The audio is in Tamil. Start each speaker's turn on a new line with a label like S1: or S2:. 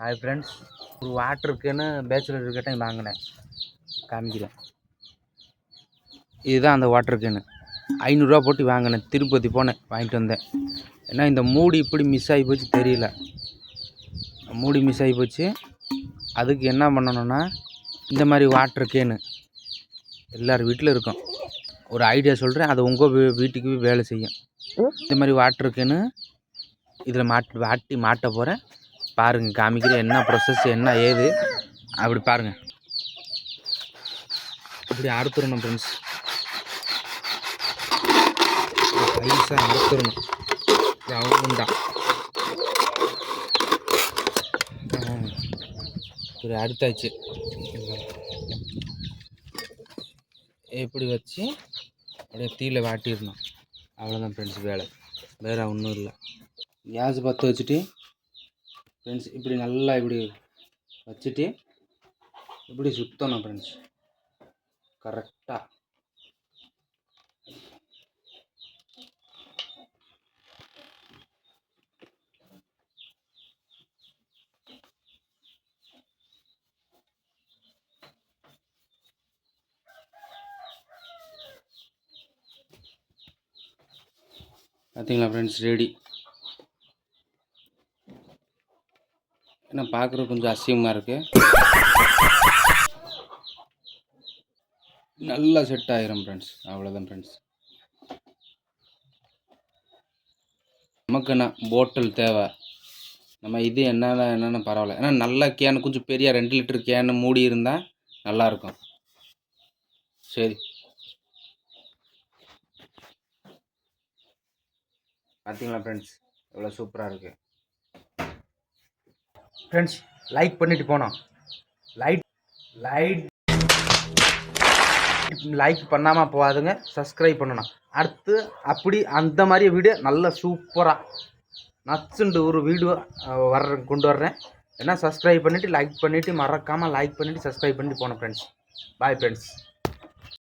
S1: ஹாய் ஃப்ரெண்ட்ஸ், ஒரு வாட்டருக்குன்னு பேச்சுலர் கேட்டேன் வாங்கினேன், காமிக்கிறேன். இதுதான் அந்த வாட்டர் கேனு. 500ரூவா போட்டு வாங்கினேன். திருப்பதி போனேன், வாங்கிட்டு வந்தேன். ஏன்னா இந்த மூடி இப்படி மிஸ் ஆகி போச்சு, தெரியல. மூடி மிஸ் ஆகி போச்சு. அதுக்கு என்ன பண்ணணும்னா, இந்த மாதிரி வாட்டர் கேனு எல்லார் வீட்டில் இருக்கும். ஒரு ஐடியா சொல்கிறேன், அது உங்கள் வீட்டுக்கு வேலை செய்யும். இந்த மாதிரி வாட்டர் கேனு இதில் மாட்ட போகிறேன். பாருங்கள், காமிக்கிறேன் என்ன ப்ரொசஸ், என்ன ஏது அப்படி பாருங்கள். இப்படி அறுத்துடணும் ஃப்ரெண்ட்ஸ், ஐஸாக அறுத்துடணும். ரவுண்டா இப்படி அறுத்தாச்சு. இப்படி வச்சு அப்படியே தீயில வாட்டிடணும். அவ்வளோதான் ஃப்ரெண்ட்ஸ் வேலை, வேறு ஒன்றும் இல்லை. கேஸ் பற்ற வச்சுட்டு ஃப்ரெண்ட்ஸ் இப்படி நல்லா இப்படி வச்சுட்டு இப்படி சுற்றணும் ஃப்ரெண்ட்ஸ், கரெக்டாக. பார்த்தீங்களா ஃப்ரெண்ட்ஸ், ரெடி. ஏன்னா பார்க்குறது கொஞ்சம் அசிங்கமாக இருக்குது. நல்லா செட் ஆகிரும் ஃப்ரெண்ட்ஸ். அவ்வளோதான் ஃப்ரெண்ட்ஸ். நமக்குண்ணா போட்டல் தேவை. நம்ம இது என்னென்ன பரவாயில்ல. ஏன்னா நல்ல கேனு, கொஞ்சம் பெரிய 2 லிட்டர் கேனு மூடி இருந்தால் நல்லாயிருக்கும். சரி, பார்த்தீங்களா ஃப்ரெண்ட்ஸ், எவ்வளோ சூப்பராக இருக்குது. ஃப்ரெண்ட்ஸ் லைக் பண்ணிட்டு போனோம். லைக் பண்ணாமல் போகாதுங்க, சப்ஸ்கிரைப் பண்ணணும். அடுத்து அப்படி அந்த மாதிரி வீடியோ நல்ல சூப்பராக நச்சுண்டு ஒரு வீடியோ கொண்டு வர்றேன். ஏன்னா சப்ஸ்கிரைப் பண்ணிவிட்டு லைக் பண்ணிவிட்டு, மறக்காமல் லைக் பண்ணிவிட்டு சப்ஸ்கிரைப் பண்ணிட்டு போனோம் ஃப்ரெண்ட்ஸ். Bye friends.